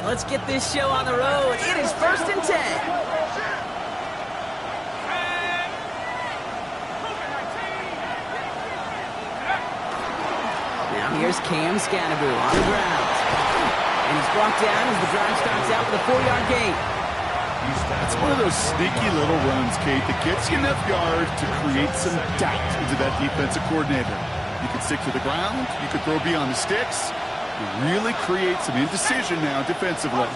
let's get this show on the road. It is 1st and 10. Now here's Cam Scanaboo on the ground. And he's brought down as the drive starts out with a 4-yard gain. It's one of those sneaky little runs, Kate, that gets you enough yards to create some doubt into that defensive coordinator. You can stick to the ground. You can throw beyond the sticks. You really create some indecision now defensively.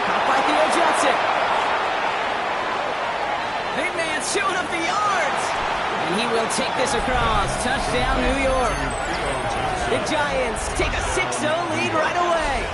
Caught by Theo Johnson. Big man showing up the yards. And he will take this across. Touchdown, New York. The Giants take a 6-0 lead right away.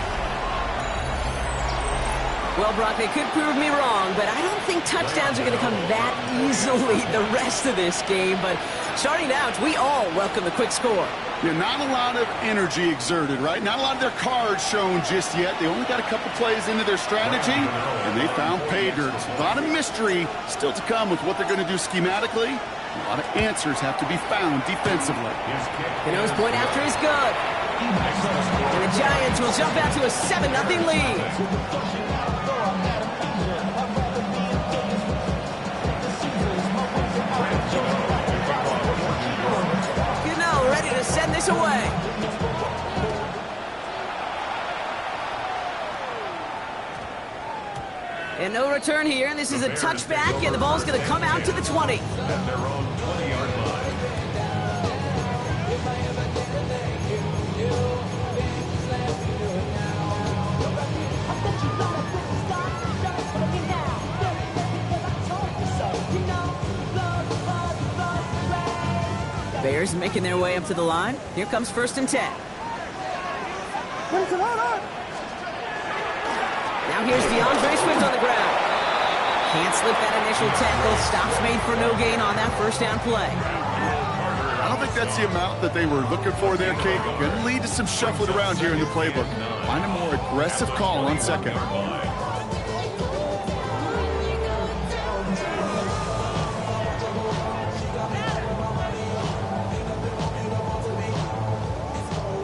Well, Brock, they could prove me wrong, but I don't think touchdowns are going to come that easily the rest of this game. But starting out, we all welcome the quick score. Yeah, not a lot of energy exerted, right? Not a lot of their cards shown just yet. They only got a couple plays into their strategy, and they found pay dirt. A lot of mystery still to come with what they're going to do schematically. A lot of answers have to be found defensively. The nose point after is good. And the Giants will jump out to a 7-0 lead. Ready to send this away. And no return here, and this is a touchback, and the ball's going to come out to the 20. Bears making their way up to the line. Here comes 1st and 10. Now here's DeAndre Swift on the ground. Can't slip that initial tackle. Stops made for no gain on that first down play. I don't think that's the amount that they were looking for there, Kate. Going to lead to some shuffling around here in the playbook. Find a more aggressive call on second.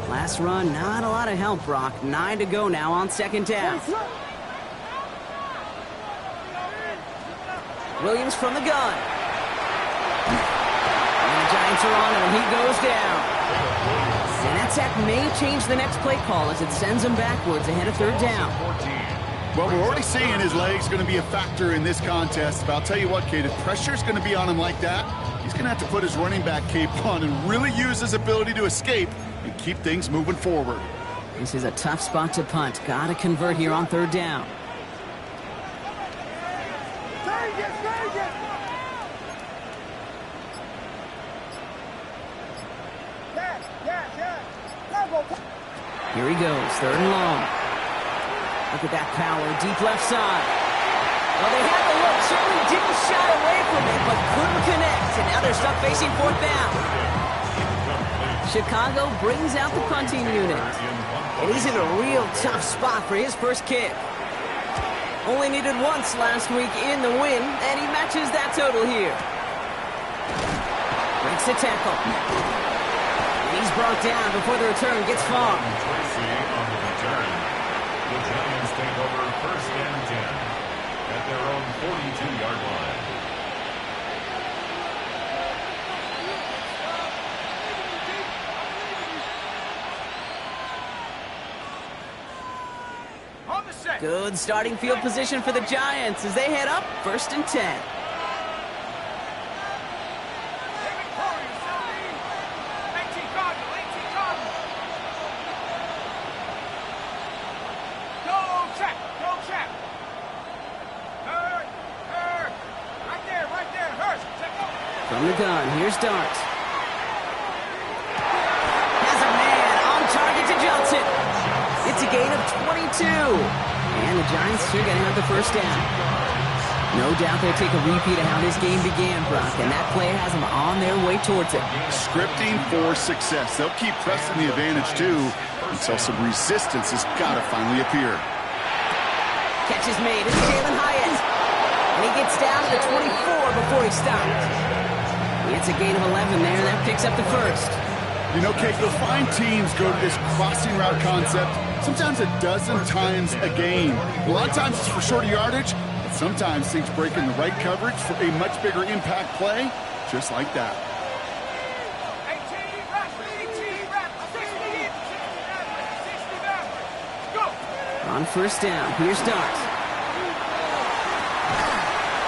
Last run, not a lot of help, Brock. 9 to go now on 2nd down. Williams from the gun. And the Giants are on him, and he goes down. And that sack may change the next play call as it sends him backwards ahead of 3rd down. Well, we're already seeing his legs going to be a factor in this contest. But I'll tell you what, Kate, if pressure's going to be on him like that, he's going to have to put his running back cape on and really use his ability to escape and keep things moving forward. This is a tough spot to punt. Got to convert here on 3rd down. Here he goes, 3rd and long. Look at that power, deep left side. Well, they had the look, certainly didn't shy away from it, but couldn't connect, and now they're stuck facing 4th down. Chicago brings out the punting unit, and he's in a real tough spot for his first kick. Only needed once last week in the win, and he matches that total here. Breaks the tackle. And he's brought down before the return gets far. The Giants take over 1st and 10 at their own 42-yard line. Good starting field position for the Giants as they head up 1st and 10. From the gun, here's Dart. Has a man on target to Johnson. It's a gain of 22. And the Giants are going to have the first down. No doubt they'll take a repeat of how this game began, Brock, and that play has them on their way towards it. Scripting for success. They'll keep pressing the advantage, too, until some resistance has got to finally appear. Catch is made. It's Jalen Hyatt. And he gets down to the 24 before he stopped. It's a gain of 11 there, and that picks up the first. You know, Kate, you'll find teams go to this crossing route concept sometimes a dozen times a game. A lot of times it's for shorter yardage, but sometimes things break in the right coverage for a much bigger impact play, just like that. On first down, here's Dart.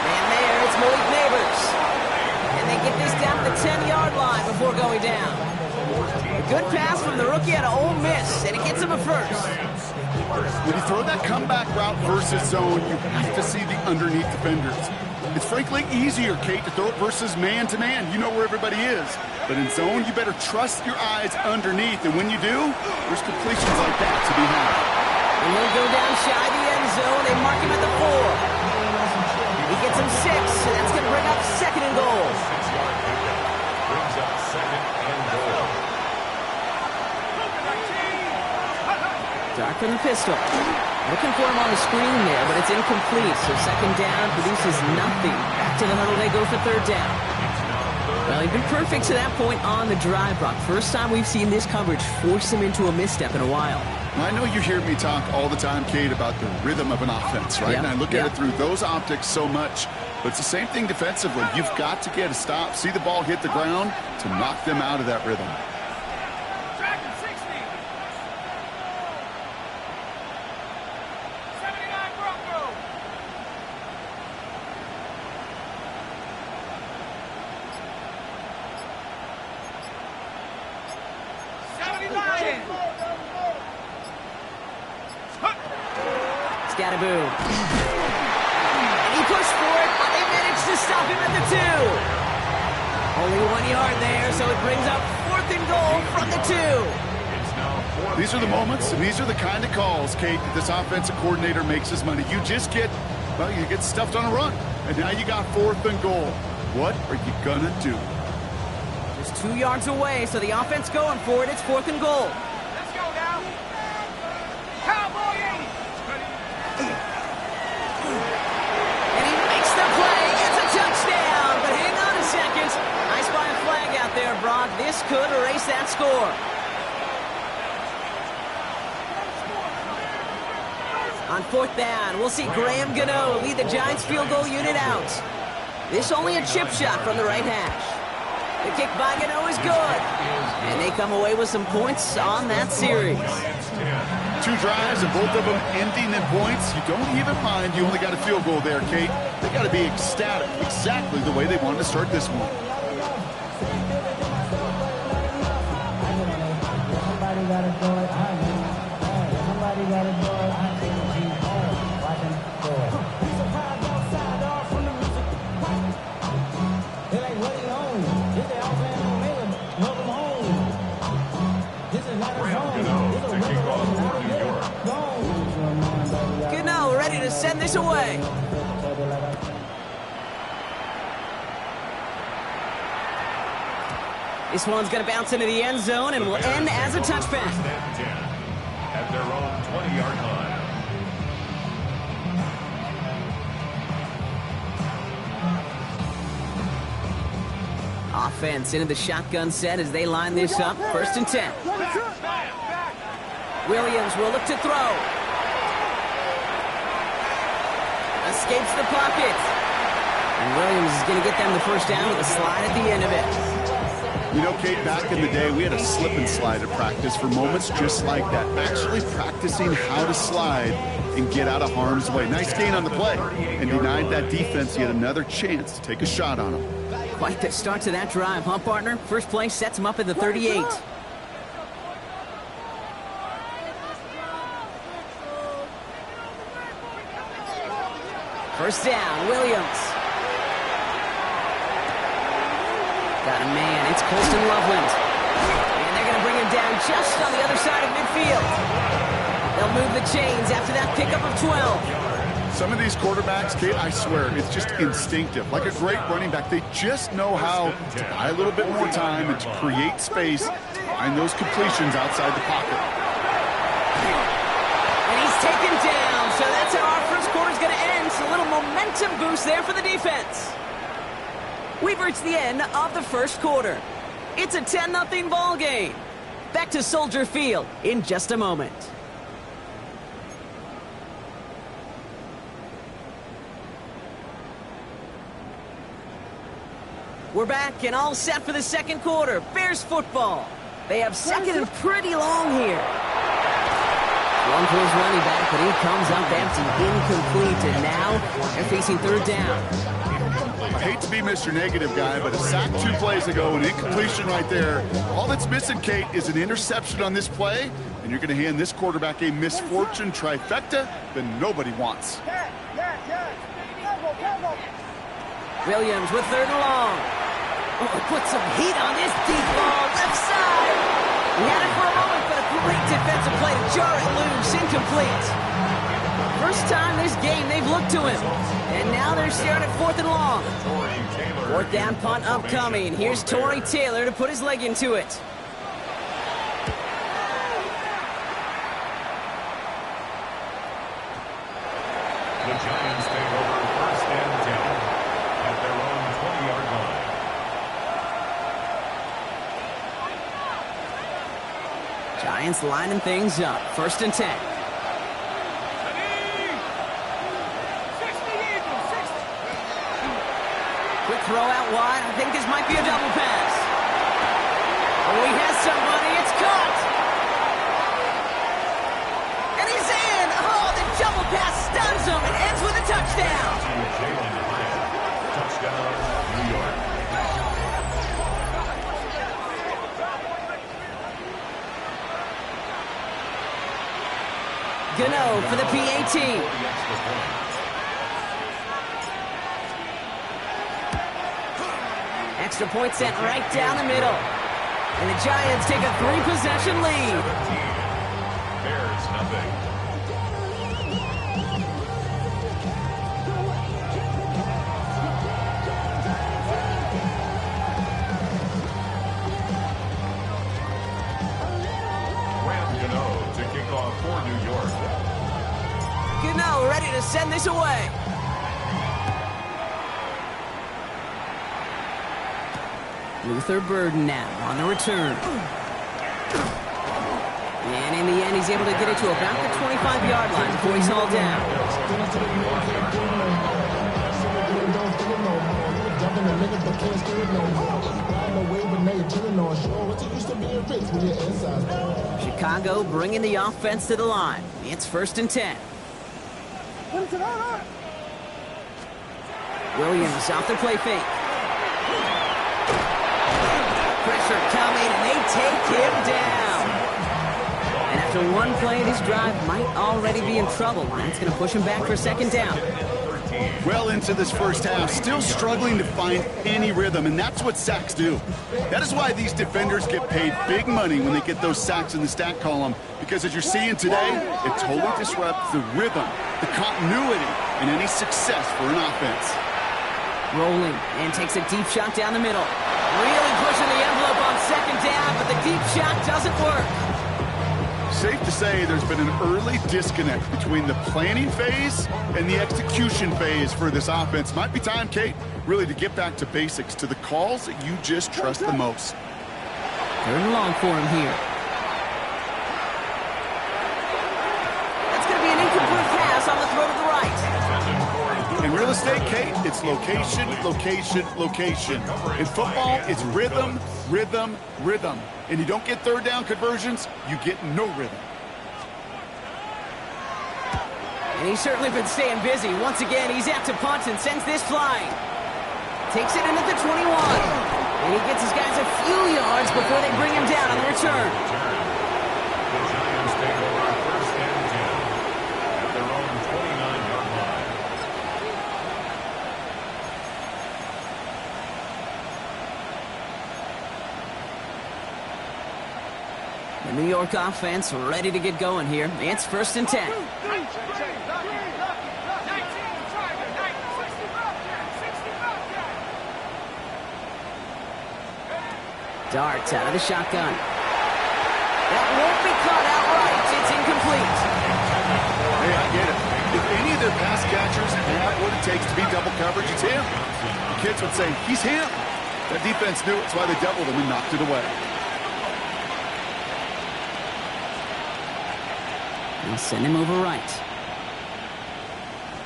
And there, it's Malik Neighbors. And they get this down to the 10-yard line before going down. A good pass from the rookie out of Ole Miss, and it gets him a first. When you throw that comeback route versus zone, you have to see the underneath defenders. It's frankly easier, Kate, to throw it versus man-to-man. You know where everybody is. But in zone, you better trust your eyes underneath. And when you do, there's completions like that to be had. And he'll go down shy the end zone. They mark him at the 4. He gets him 6, and that's going to bring up second and goal. 6-yard pickup. Brings up second and goal. Dart from the pistol. Looking for him on the screen there, but it's incomplete. So second down produces nothing. Back to the huddle they go for third down. Well, he'd been perfect to that point on the drive, Brock. First time we've seen this coverage force him into a misstep in a while. I know you hear me talk all the time, Kate, about the rhythm of an offense, right? Yep. And I look at it through those optics so much. But it's the same thing defensively. You've got to get a stop, see the ball hit the ground to knock them out of that rhythm. Dragon 60. 79 Bronco. 79. Scatterboo. And he pushed for it, but they managed to stop him at the 2. Only 1 yard there, so it brings up fourth and goal from the 2. It's now fourth. These are the moments, and these are the kind of calls, Kate, that this offensive coordinator makes his money. You just get, well, you get stuffed on a run. And now you got fourth and goal. What are you going to do? Just 2 yards away, so the offense going for it. It's fourth and goal. Let's go now. Cowboy 80. And he makes the play. It's a touchdown. But hang on a second. I spy a flag out there, Brock. This could erase that score. On fourth down, we'll see Graham Gano lead the Giants field goal unit out. This only a chip shot from the right hash. The kick by Gano is good. And they come away with some points on that series. 2 drives and both of them ending in points. You don't even mind you only got a field goal there, Kate. They got to be ecstatic, exactly the way they wanted to start this one. Somebody got to do it. Somebody got to do it. Watch him do it. He's a proud outside dog from the music. They're like, what are you on? This is Alabama Miller. Welcome home. This is not a zone. This is a Gano ready to send this away. This one's going to bounce into the end zone and will end as a touchback. First and 10 at their own 20-yard line. Offense into the shotgun set as they line this up. First and 10. Williams will look to throw. Escapes the pocket. And Williams is going to get them the first down with a slide at the end of it. You know, Kate, back in the day, we had a slip and slide at practice for moments just like that. Actually practicing how to slide and get out of harm's way. Nice gain on the play. And denied that defense yet another chance to take a shot on him. Quite the start to that drive, huh, partner? First play sets him up at the 38. First down, Williams. Got a man, it's Colston Loveland. And they're going to bring him down just on the other side of midfield. They'll move the chains after that pickup of 12. Some of these quarterbacks, Kate, I swear, it's just instinctive. Like a great running back, they just know how to buy a little bit more time and to create space, find those completions outside the pocket. And he's taken down, so that's how our first quarter's going to end. So a little momentum boost there for the defense. We've reached the end of the first quarter. It's a 10-0 ball game. Back to Soldier Field in just a moment. We're back and all set for the second quarter. Bears football. They have second and pretty long here. Long for his running back, but he comes up empty, incomplete, and now they're facing third down. I hate to be Mr. Negative guy, but a sack 2 plays ago, an incompletion right there. All that's missing, Kate, is an interception on this play, and you're going to hand this quarterback a misfortune trifecta that nobody wants. Williams with third and long. Oh, put some heat on this deep ball, left side. He had it for a moment, but a great defensive play to jar it loose, incomplete. First time this game they've looked to him. And now they're staring at fourth and long. Fourth down punt upcoming. Here's Tory Taylor to put his leg into it. The Giants take over first and 10 at their own 20-yard line. Giants lining things up. First and 10. Quick throw out wide. I think this might be a double pass. Oh, he has somebody. It's caught. And he's in. Oh, the double pass stuns him. It ends with a touchdown. Jalen Hyatt. Touchdown, New York. Gano for the PAT. Extra point sent right down the middle. And the Giants take a 3-possession lead. Bears nothing. Graham Gano to kick off for New York. Gano ready to send this away. Luther Burden now on the return. And in the end, he's able to get it to about the 25-yard line before he's hauled down. Chicago bringing the offense to the line. It's first and 10. Williams off the play fake. Pressure coming, and they take him down. And after one play, this drive might already be in trouble. That's going to push him back for second down. Well into this first half, still struggling to find any rhythm, and that's what sacks do. That is why these defenders get paid big money when they get those sacks in the stat column, because as you're seeing today, it totally disrupts the rhythm, the continuity, and any success for an offense. Rolling, and takes a deep shot down the middle. Really pushing the envelope on second down, but the deep shot doesn't work. Safe to say there's been an early disconnect between the planning phase and the execution phase for this offense. Might be time, Kate, really to get back to basics, to the calls that you just trust the most. Third and long for him here. That's going to be an incomplete pass on the throw to the right. In real estate, Kate, it's location, location, location. In football, it's rhythm, rhythm, rhythm. And you don't get third down conversions, you get no rhythm. And he's certainly been staying busy. Once again, he's out to punt and sends this flying. Takes it in at the 21. And he gets his guys a few yards before they bring him down on the return. The Giants take over first and 10 at their own 29-yard line. The New York offense ready to get going here. It's first and 10. Darts out of the shotgun. That won't be caught outright. It's incomplete. Hey, I get it. If any of their pass catchers have what it takes to be double coverage, it's him. The kids would say, he's him. That defense knew it. That's why they doubled him and knocked it away. They'll send him over right.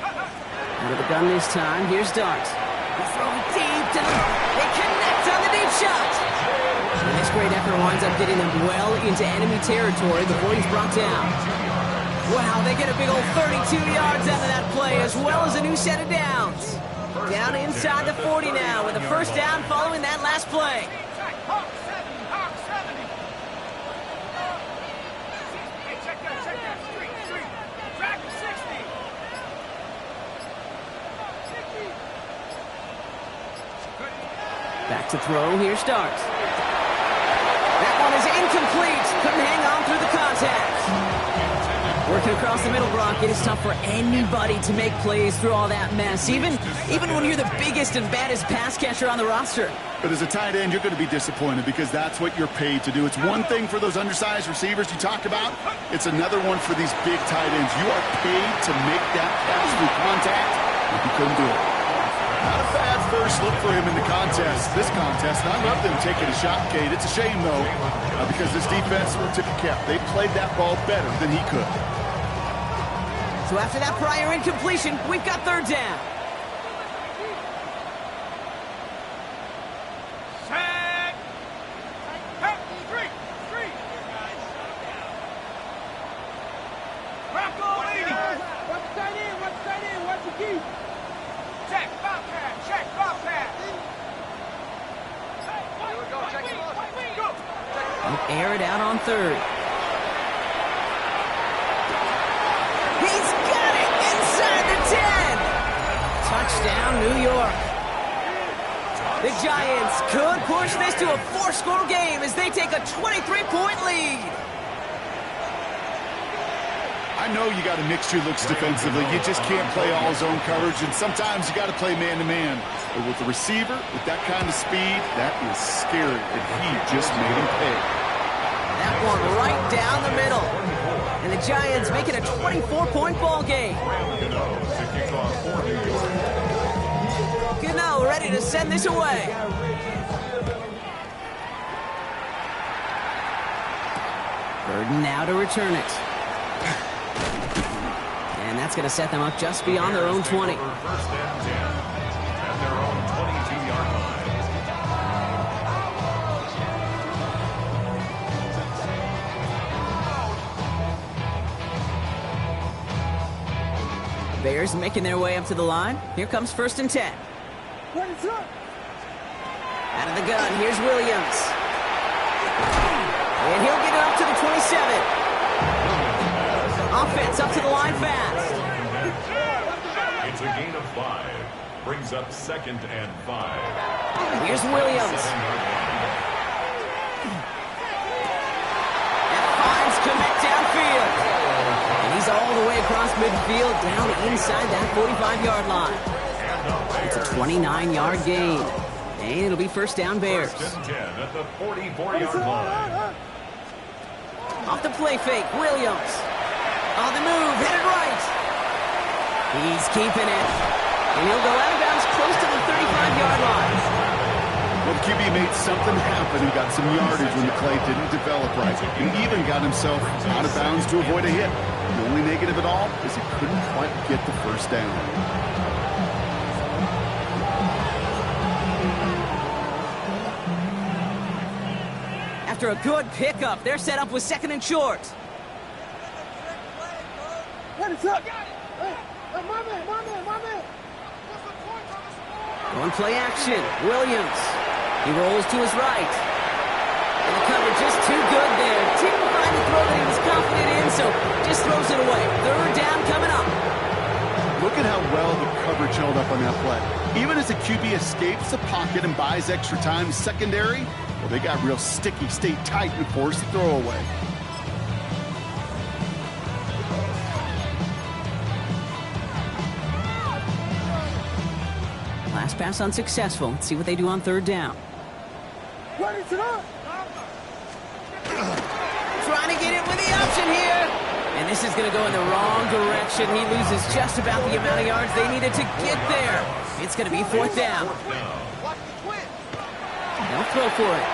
Out of the gun this time. Here's Dart. They throw it deep to the... They connect on the deep shot. And this great effort winds up getting them well into enemy territory before he's brought down. Wow, they get a big old 32 yards out of that play, as well as a new set of downs. Down inside the 40 now, with a first down following that last play. Hawk 70, Hawk 70. Hey, check that. Street. Track 60. Back to throw, here starts. That one is incomplete. Couldn't hang on through the contact. Working across the middle, Brock, it is tough for anybody to make plays through all that mess, even when you're the biggest and baddest pass catcher on the roster. But as a tight end, you're going to be disappointed because that's what you're paid to do. It's one thing for those undersized receivers you talk about. It's another one for these big tight ends. You are paid to make that pass through contact, and you couldn't do it. Not a bad first look for him in the contest. This contest, and I love them taking a shot, Kate. It's a shame, though, because this defense will tip your cap. They played that ball better than he could. So after that prior incompletion, we've got third down. Set. Three. Bronco 80. Watch the tight end, watch the key. Check, Bobcat. Here we go, check him out. Go. They'll air it out on third. He's got it inside the 10. Touchdown, New York. The Giants could push this to a 4-score game as they take a 23-point lead. I know you got to mix your looks defensively. You just can't play all zone coverage, and sometimes you got to play man-to-man. But with the receiver, with that kind of speed, that is scary, and he just made him pay. That one right down the middle. And the Giants make it a 24-point ball game. Gano ready to send this away. Burden now to return it. And that's going to set them up just beyond their own 20. First and 10 at their own 22-yard line. Bears making their way up to the line. Here comes first and 10. What is up? Out of the gun, here's Williams. And he'll get it up to the 27. Offense up to the line fast. It's a gain of 5. Brings up 2nd and 5. Here's Williams. And finds Kmet downfield. And he's all the way across midfield down inside that 45-yard line. It's a 29-yard gain. And it'll be first down Bears. First and 10 at the 44-yard line. Off the play fake, Williams. On the move, headed right. He's keeping it. And he'll go out of bounds close to the 35-yard line. Well, the QB made something happen. He got some yardage when the play didn't develop right. And even got himself out of bounds to avoid a hit. The only negative at all is he couldn't quite get the first down. After a good pickup, they're set up with 2nd and short. What is up? Hey, my man. On play action, Williams. He rolls to his right. And the cover just too good there. Didn't find the throw that he was confident in, so just throws it away. Third down coming up. Look at how well the coverage held up on that play. Even as the QB escapes the pocket and buys extra time secondary, well, they got real sticky, stayed tight, and forced the throw away. Last pass unsuccessful. Let's see what they do on third down. What is it up? Trying to get it with the option here. And this is going to go in the wrong direction. He loses just about the amount of yards they needed to get there. It's going to be 4th down. throw for it.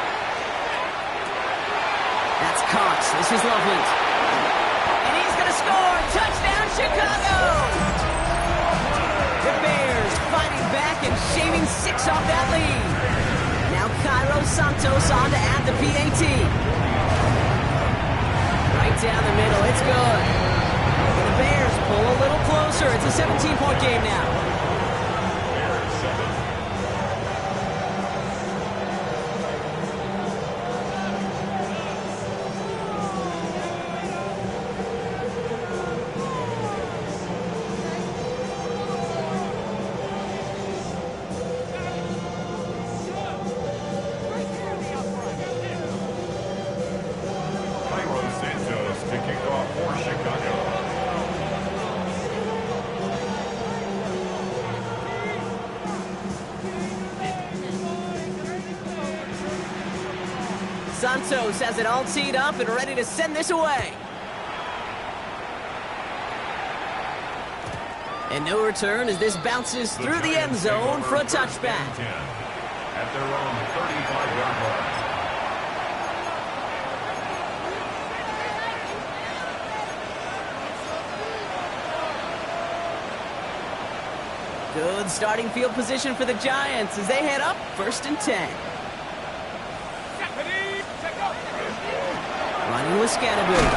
That's Cox. This is Loveland. And he's going to score. Touchdown, Chicago! The Bears fighting back and shaving 6 off that lead. Now Cairo Santos on to add the PAT. Right down the middle. It's good. And the Bears pull a little closer. It's a 17-point game now. Santos has it all teed up and ready to send this away. And no return as this bounces through the end zone for a touchback. At their own 35-yard line. Good starting field position for the Giants as they head up 1st and 10. Running with Scattergood.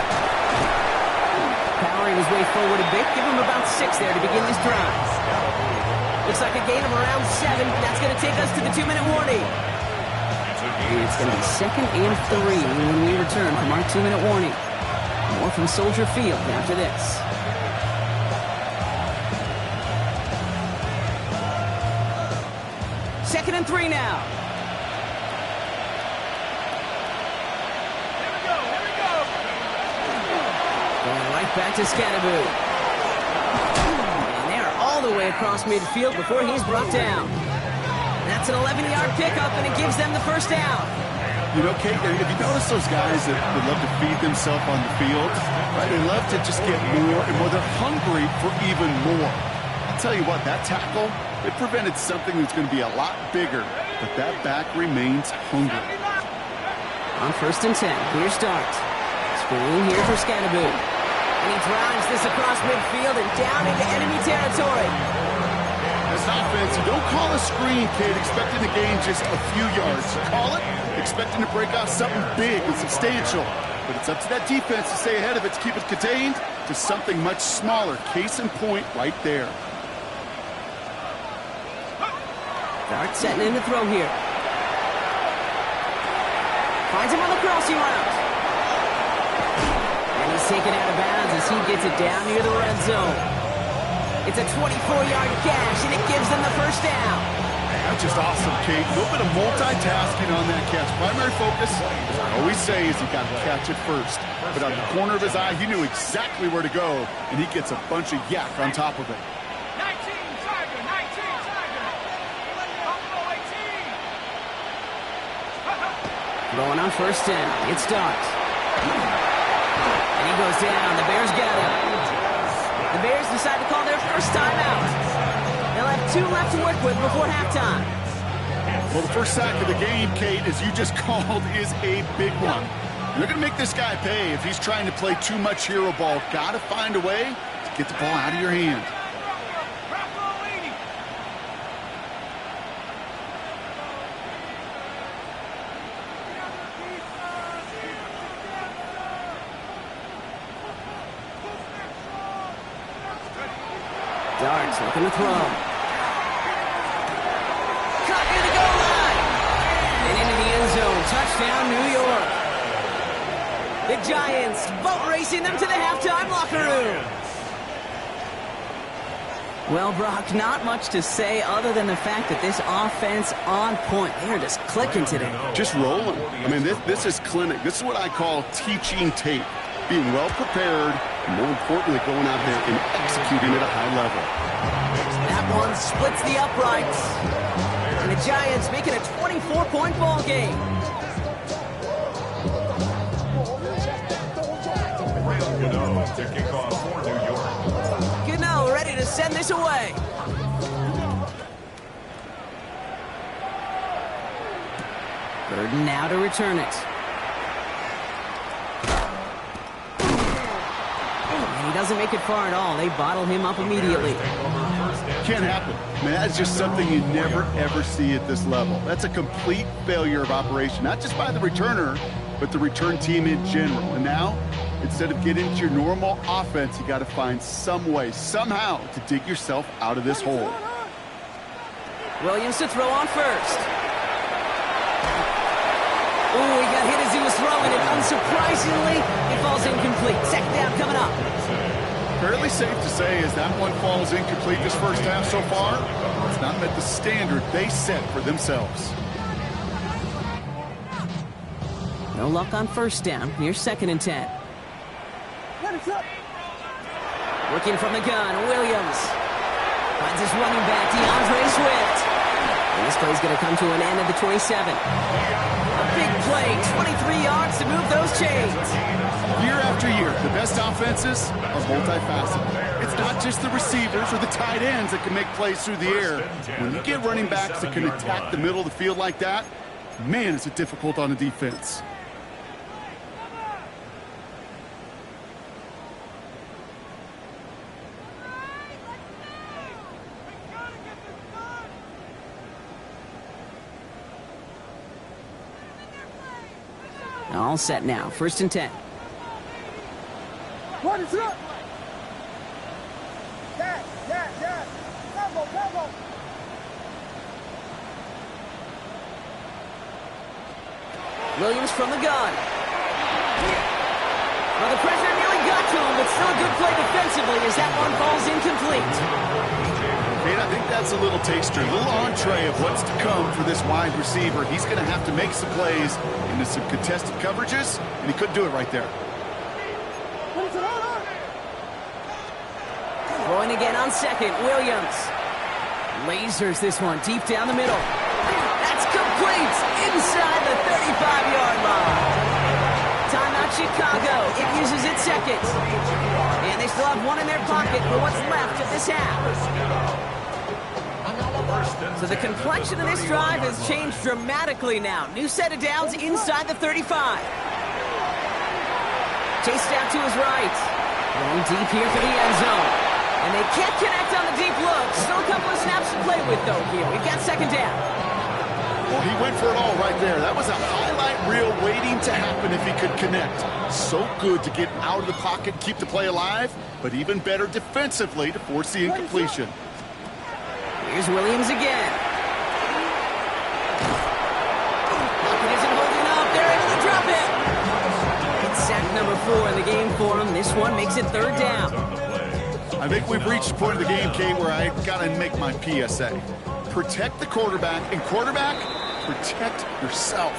Powering his way forward a bit. Give him about 6 there to begin this drive. Looks like a gain of around 7. That's going to take us to the 2-minute warning. It's going to be 2nd and 3 when we return from our 2-minute warning. More from Soldier Field after this. Second and 3 now. Back to Scattergood. And they're all the way across midfield before he's brought down. That's an 11-yard pickup, and it gives them the first down. You know, Kate, if you notice those guys that love to feed themselves on the field, right? They love to just get more and more. They're hungry for even more. I'll tell you what, that tackle, it prevented something that's going to be a lot bigger, but that back remains hungry. On 1st and 10, clear start. Screen here for Scattergood. And he drives this across midfield and down into enemy territory. As an offense, you don't call a screen, kid, expecting to gain just a few yards. You call it expecting to break out something big and substantial. But it's up to that defense to stay ahead of it, to keep it contained to something much smaller. Case in point right there. Dart setting in the throw here. Finds him on the crossing route. And he's taken out of bounds as he gets it down near the red zone. It's a 24-yard gash, and it gives them the first down. That's just awesome, Kate. A little bit of multitasking on that catch. Primary focus, as I always say, is you got to catch it first. But out of the corner of his eye, he knew exactly where to go, and he gets a bunch of yak on top of it. 19 Tiger, 19 Tiger. Buffalo 18. Going on 1st down. It starts. And he goes down. The Bears get him. The Bears decide to call their first timeout. They'll have 2 left to work with before halftime. Well, the first sack of the game, Kate, as you just called, is a big one. You're going to make this guy pay if he's trying to play too much hero ball. Got to find a way to get the ball out of your hand. Darts looking to throw. Caught near the goal line. And into the end zone. Touchdown, New York. The Giants boat racing them to the halftime locker room. Well, Brock, not much to say other than the fact that this offense on point. They're just clicking today. Just rolling. I mean, this is clinic. This is what I call teaching tape. Being well prepared, and more importantly, going out there and executing at a high level. That one splits the uprights. And the Giants make it a 24-point ball game. Gano to kick off for New York. Gano ready to send this away. Burden now to return it. And he doesn't make it far at all. They bottle him up immediately. Can't happen. I mean, that's just something you never, ever see at this level. That's a complete failure of operation, not just by the returner, but the return team in general. And now, instead of getting into your normal offense, you got to find some way, somehow, to dig yourself out of this hole. Williams to throw on first. Ooh, he got hit as he was throwing it. Unsurprisingly, it falls incomplete. Second down coming up. Fairly safe to say as that one falls incomplete this first half so far, it's not met the standard they set for themselves. No luck on first down. Here's 2nd and 10. Working from the gun, Williams. Finds his running back, DeAndre Swift. And this play's going to come to an end at the 27. A big play, 23 yards to move those chains. Year after year, the best offenses are multifaceted. It's not just the receivers or the tight ends that can make plays through the air. When you get running backs that can attack the middle of the field like that, man, is it difficult on the defense. All set now. 1st and 10. What is up? Yeah. Combo. Williams from the gun. Well, the pressure nearly got to him, but still a good play defensively as that one falls incomplete. Man, I think that's a little taster, a little entree of what's to come for this wide receiver. He's going to have to make some plays into some contested coverages, and he couldn't do it right there. Throwing again on 2nd, Williams. Lasers this one deep down the middle. That's complete inside the 35-yard line. Timeout Chicago. It uses its 2nd. And they still have one in their pocket for what's left of this half. So the complexion of this drive has changed dramatically now. New set of downs inside the 35. Chased out to his right. Going deep here for the end zone. And they can't connect on the deep look. Still a couple of snaps to play with, though, here. We've got 2nd down. Well, he went for it all right there. That was a highlight reel waiting to happen if he could connect. So good to get out of the pocket, keep the play alive, but even better defensively to force the incompletion. Here's Williams again. Pocket isn't holding up. They're able to drop it. It's sack number 4 in the game for him. This one makes it 3rd down. I think we've reached the point of the game, Kate, where I got to make my PSA. Protect the quarterback, and quarterback, protect yourself.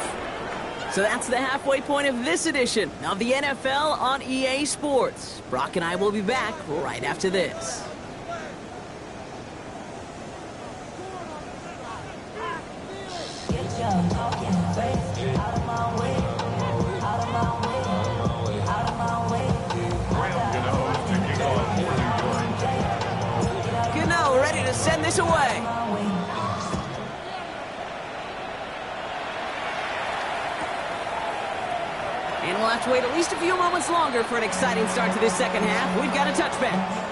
So that's the halfway point of this edition of the NFL on EA Sports. Brock and I will be back right after this. Gano ready to send this away. And we'll have to wait at least a few moments longer for an exciting start to this 2nd half. We've got a touchback.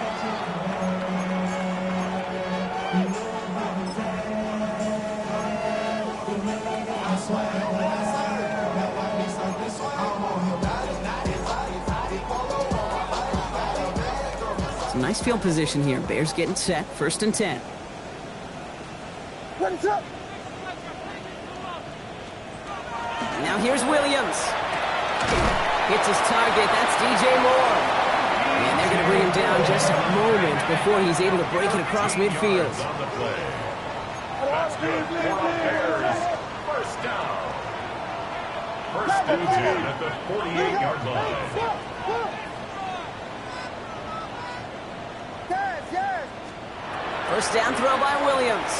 Some nice field position here. Bears getting set. 1st and 10. What is up? Now here's Williams. Hits his target. That's DJ Moore. And they're going to bring him down just a moment before he's able to break it across midfield. That's good for the Bears. 1st down. 1st and 10 at the 48-yard line. First down throw by Williams.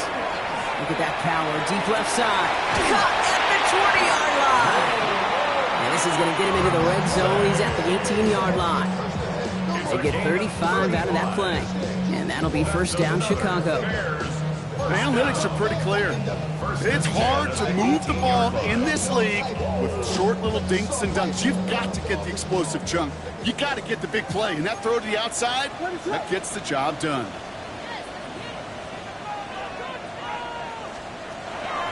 Look at that power, deep left side. Caught at the 20-yard line. And this is going to get him into the red zone. He's at the 18-yard line. They get 35 out of that play. And that'll be 1st down Chicago. The analytics are pretty clear. It's hard to move the ball in this league with short little dinks and dunks. You've got to get the explosive chunk. You got to get the big play. And that throw to the outside, that gets the job done.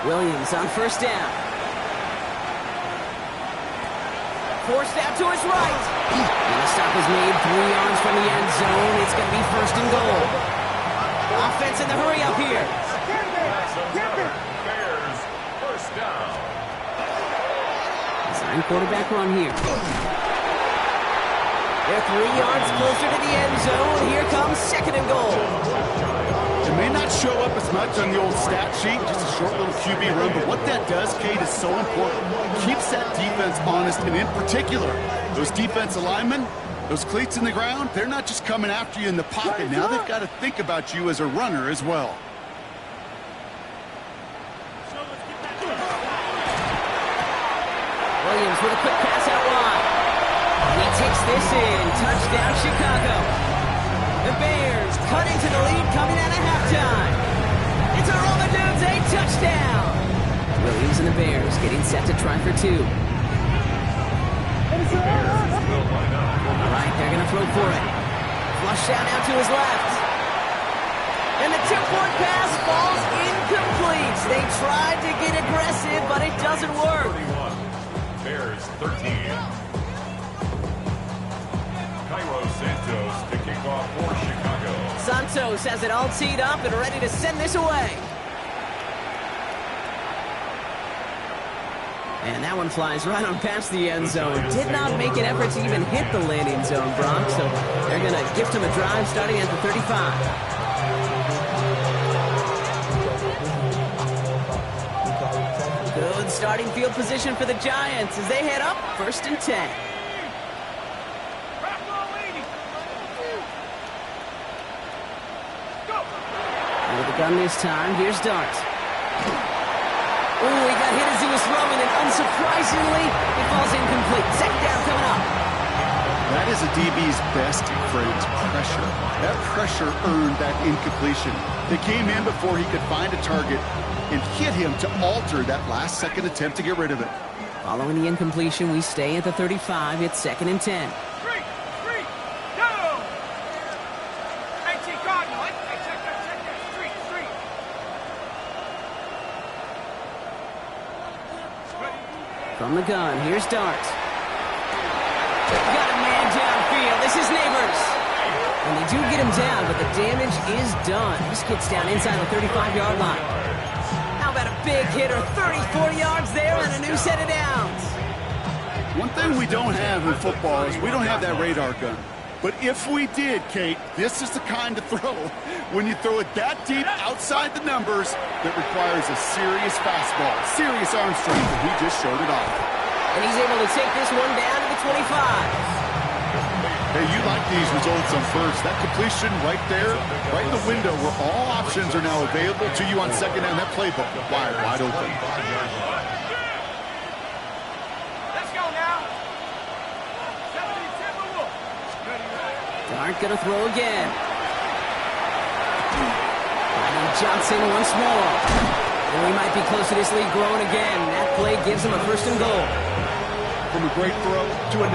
Williams on first down. Forced out to his right. And the stop is made 3 yards from the end zone. It's going to be first and goal. Offense in the hurry up here. Bears, first down. Design quarterback run here. They're 3 yards closer to the end zone. Here comes second and goal. It may not show up as much on the old stat sheet, just a short little QB run, but what that does, Kate, is so important. It keeps that defense honest, and in particular, those defensive linemen, those cleats in the ground, they're not just coming after you in the pocket. Now they've got to think about you as a runner as well. Williams with a quick pass out wide. He takes this in. Touchdown, Chicago. The Bears cut into the lead coming out of halftime. It's a Romadunze touchdown. Williams and the Bears getting set to try for 2. All right, they're going to throw for it. Flush out now to his left. And the tip-point pass falls incomplete. They tried to get aggressive, but it doesn't work. 31. Bears 13. Cairo Santos to kick off for Chicago. Santos has it all teed up and ready to send this away. And that one flies right on past the end zone. Did not make an effort to even hit the landing zone, Brock. So they're going to gift him a drive starting at the 35. Good starting field position for the Giants as they head up first and 10. With the gun this time, here's Dart. Oh, he got hit as he was throwing, and unsurprisingly, it falls incomplete. Second down coming up. That is a DB's best friend, pressure. That pressure earned that incompletion. They came in before he could find a target and hit him to alter that last-second attempt to get rid of it. Following the incompletion, we stay at the 35. It's second and 10. From the gun, here's Dart. Got a man downfield. This is Neighbors. And they do get him down, but the damage is done. This gets down inside the 35-yard line. How about a big hitter? 34 yards there and a new set of downs. One thing we don't have in football is we don't have that radar gun. But if we did, Kate, this is the kind of throw when you throw it that deep outside the numbers that requires a serious fastball, serious arm strength, and he just showed it off. And he's able to take this one down to the 25. Hey, you like these results on first. That completion right there, right in the window where all options are now available to you on second down. That playbook wide open. Dart gonna throw again. And Johnson once more. And we might be close to this lead growing again. That play gives him a first and goal. From a great throw to a